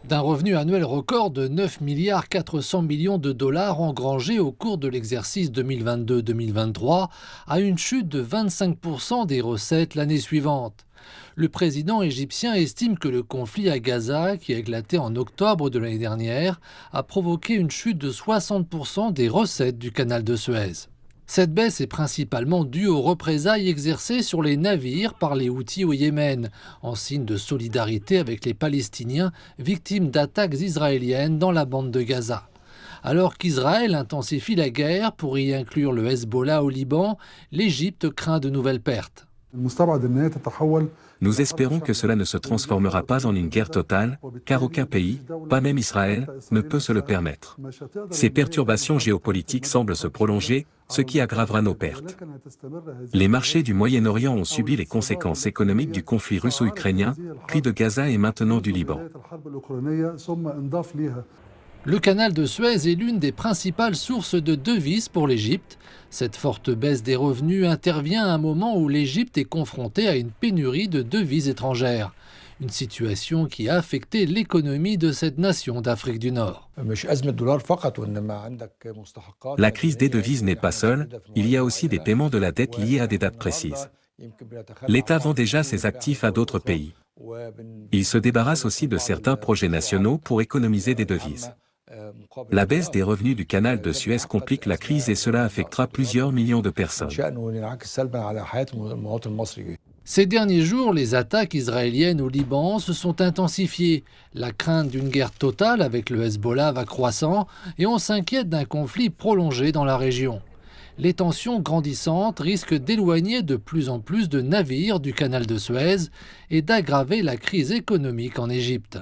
D'un revenu annuel record de 9 milliards 400 millions de dollars engrangés au cours de l'exercice 2022-2023 à une chute de 25% des recettes l'année suivante. Le président égyptien estime que le conflit à Gaza, qui a éclaté en octobre de l'année dernière, a provoqué une chute de 60% des recettes du canal de Suez. Cette baisse est principalement due aux représailles exercées sur les navires par les Houthis au Yémen, en signe de solidarité avec les Palestiniens victimes d'attaques israéliennes dans la bande de Gaza. Alors qu'Israël intensifie la guerre pour y inclure le Hezbollah au Liban, l'Égypte craint de nouvelles pertes. Nous espérons que cela ne se transformera pas en une guerre totale, car aucun pays, pas même Israël, ne peut se le permettre. Ces perturbations géopolitiques semblent se prolonger, ce qui aggravera nos pertes. Les marchés du Moyen-Orient ont subi les conséquences économiques du conflit russo-ukrainien, puis de Gaza et maintenant du Liban. Le canal de Suez est l'une des principales sources de devises pour l'Égypte. Cette forte baisse des revenus intervient à un moment où l'Égypte est confrontée à une pénurie de devises étrangères. Une situation qui a affecté l'économie de cette nation d'Afrique du Nord. La crise des devises n'est pas seule, il y a aussi des paiements de la dette liés à des dates précises. L'État vend déjà ses actifs à d'autres pays. Il se débarrasse aussi de certains projets nationaux pour économiser des devises. La baisse des revenus du canal de Suez complique la crise et cela affectera plusieurs millions de personnes. Ces derniers jours, les attaques israéliennes au Liban se sont intensifiées. La crainte d'une guerre totale avec le Hezbollah va croissant et on s'inquiète d'un conflit prolongé dans la région. Les tensions grandissantes risquent d'éloigner de plus en plus de navires du canal de Suez et d'aggraver la crise économique en Égypte.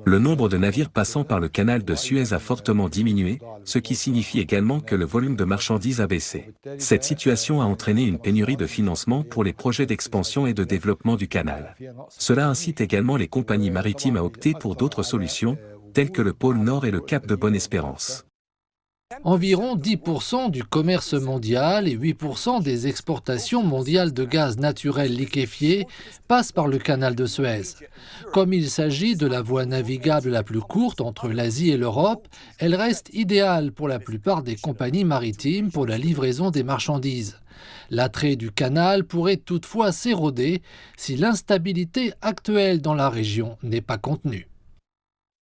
Le nombre de navires passant par le canal de Suez a fortement diminué, ce qui signifie également que le volume de marchandises a baissé. Cette situation a entraîné une pénurie de financement pour les projets d'expansion et de développement du canal. Cela incite également les compagnies maritimes à opter pour d'autres solutions, telles que le pôle Nord et le cap de Bonne-Espérance. Environ 10% du commerce mondial et 8% des exportations mondiales de gaz naturel liquéfié passent par le canal de Suez. Comme il s'agit de la voie navigable la plus courte entre l'Asie et l'Europe, elle reste idéale pour la plupart des compagnies maritimes pour la livraison des marchandises. L'attrait du canal pourrait toutefois s'éroder si l'instabilité actuelle dans la région n'est pas contenue.